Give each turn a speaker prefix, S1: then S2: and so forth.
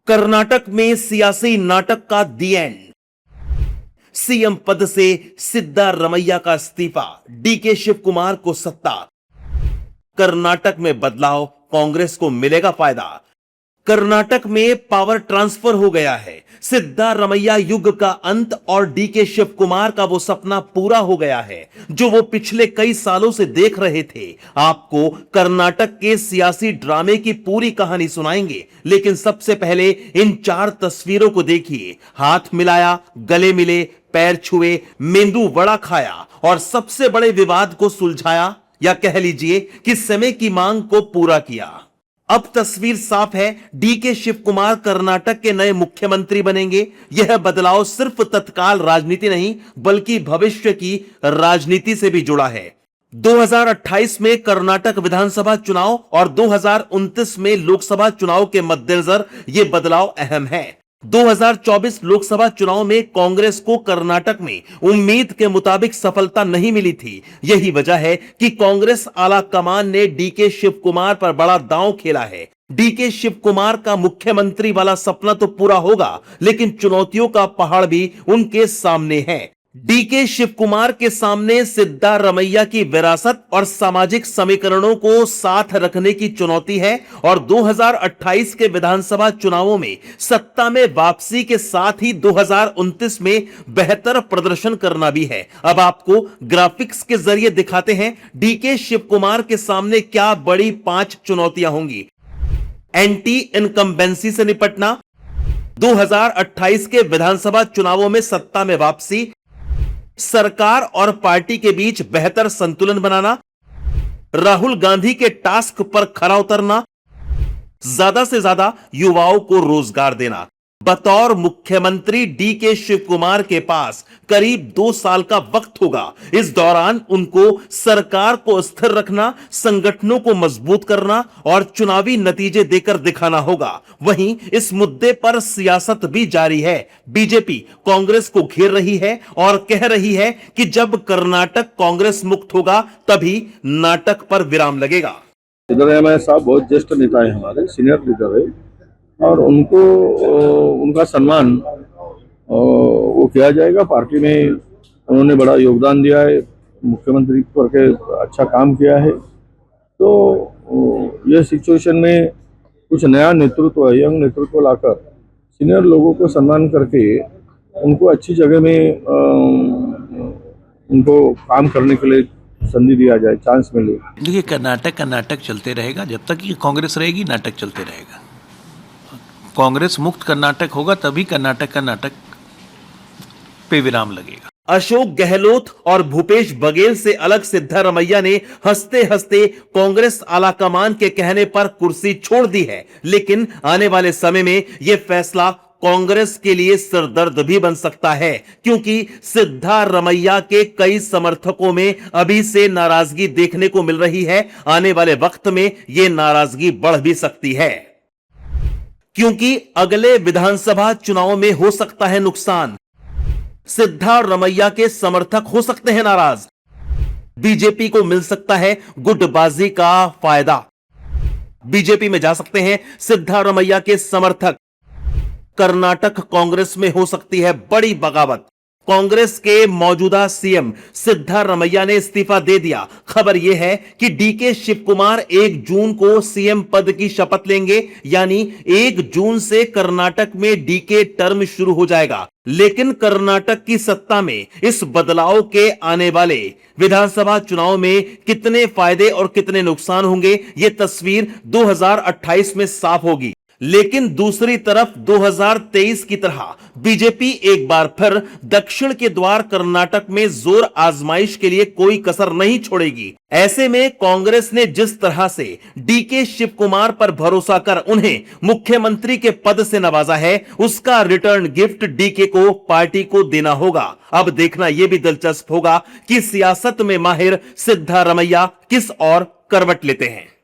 S1: कर्नाटक में सियासी नाटक का दी एंड। सीएम पद से सिद्धारमैया का इस्तीफा, डीके शिव कुमार को सत्ता। कर्नाटक में बदलाव, कांग्रेस को मिलेगा फायदा। कर्नाटक में पावर ट्रांसफर हो गया है। सिद्धारमैया युग का अंत और डीके शिव कुमार का वो सपना पूरा हो गया है जो वो पिछले कई सालों से देख रहे थे। आपको कर्नाटक के सियासी ड्रामे की पूरी कहानी सुनाएंगे, लेकिन सबसे पहले इन 4 तस्वीरों को देखिए। हाथ मिलाया, गले मिले, पैर छुए, मेंदू वड़ा खाया और सबसे बड़े विवाद को सुलझाया, या कह लीजिए कि समय की मांग को पूरा किया। अब तस्वीर साफ है, डीके शिव कुमार कर्नाटक के नए मुख्यमंत्री बनेंगे। यह बदलाव सिर्फ तत्काल राजनीति नहीं बल्कि भविष्य की राजनीति से भी जुड़ा है। 2028 में कर्नाटक विधानसभा चुनाव और 2029 में लोकसभा चुनाव के मद्देनजर यह बदलाव अहम है। 2024 लोकसभा चुनाव में कांग्रेस को कर्नाटक में उम्मीद के मुताबिक सफलता नहीं मिली थी। यही वजह है कि कांग्रेस आला कमान ने डीके शिव कुमार पर बड़ा दांव खेला है। डीके शिव कुमार का मुख्यमंत्री वाला सपना तो पूरा होगा, लेकिन चुनौतियों का पहाड़ भी उनके सामने है। डीके शिव कुमार के सामने सिद्धारमैया की विरासत और सामाजिक समीकरणों को साथ रखने की चुनौती है और 2028 के विधानसभा चुनावों में सत्ता में वापसी के साथ ही 2029 में बेहतर प्रदर्शन करना भी है। अब आपको ग्राफिक्स के जरिए दिखाते हैं डीके शिव कुमार के सामने क्या बड़ी 5 चुनौतियां होंगी। एंटी इनकम्बेंसी से निपटना, 2028 के विधानसभा चुनावों में सत्ता में वापसी, सरकार और पार्टी के बीच बेहतर संतुलन बनाना, राहुल गांधी के टास्क पर खरा उतरना, ज्यादा से ज्यादा युवाओं को रोजगार देना। बतौर मुख्यमंत्री डीके शिव कुमार के पास करीब 2 साल का वक्त होगा। इस दौरान उनको सरकार को स्थिर रखना, संगठनों को मजबूत करना और चुनावी नतीजे देकर दिखाना होगा। वहीं इस मुद्दे पर सियासत भी जारी है। बीजेपी कांग्रेस को घेर रही है और कह रही है कि जब कर्नाटक कांग्रेस मुक्त होगा तभी नाटक पर विराम लगेगा।
S2: सिद्धरामैया साहब बहुत ज्येष्ठ नेता है, हमारे सीनियर लीडर है और उनको उनका सम्मान वो किया जाएगा। पार्टी में उन्होंने बड़ा योगदान दिया है, मुख्यमंत्री करके अच्छा काम किया है। तो यह सिचुएशन में कुछ नया नेतृत्व, यंग नेतृत्व लाकर सीनियर लोगों को सम्मान करके उनको अच्छी जगह में उनको काम करने के लिए संधि दिया जाए, चांस मिले।
S3: देखिए, कर्नाटक का नाटक चलते रहेगा। जब तक ये कांग्रेस रहेगी नाटक चलते रहेगा। कांग्रेस मुक्त कर्नाटक होगा तभी कर्नाटक का नाटक पे विराम लगेगा।
S1: अशोक गहलोत और भूपेश बघेल से अलग सिद्धारमैया ने हंसते हंसते कांग्रेस आलाकमान के कहने पर कुर्सी छोड़ दी है, लेकिन आने वाले समय में यह फैसला कांग्रेस के लिए सिरदर्द भी बन सकता है, क्योंकि सिद्धारमैया के कई समर्थकों में अभी से नाराजगी देखने को मिल रही है। आने वाले वक्त में यह नाराजगी बढ़ भी सकती है, क्योंकि अगले विधानसभा चुनाव में हो सकता है नुकसान। सिद्धारमैया के समर्थक हो सकते हैं नाराज। बीजेपी को मिल सकता है गुटबाजी का फायदा। बीजेपी में जा सकते हैं सिद्धारमैया के समर्थक। कर्नाटक कांग्रेस में हो सकती है बड़ी बगावत। कांग्रेस के मौजूदा सीएम सिद्धारमैया ने इस्तीफा दे दिया। खबर यह है कि डीके शिव कुमार 1 जून को सीएम पद की शपथ लेंगे, यानी 1 जून से कर्नाटक में डीके टर्म शुरू हो जाएगा। लेकिन कर्नाटक की सत्ता में इस बदलाव के आने वाले विधानसभा चुनाव में कितने फायदे और कितने नुकसान होंगे, यह तस्वीर 2028 में साफ होगी। लेकिन दूसरी तरफ 2023 की तरह बीजेपी एक बार फिर दक्षिण के द्वार कर्नाटक में जोर आजमाइश के लिए कोई कसर नहीं छोड़ेगी। ऐसे में कांग्रेस ने जिस तरह से डीके शिव कुमार पर भरोसा कर उन्हें मुख्यमंत्री के पद से नवाजा है, उसका रिटर्न गिफ्ट डीके को पार्टी को देना होगा। अब देखना यह भी दिलचस्प होगा कि सियासत में माहिर सिद्धारमैया किस और करवट लेते हैं।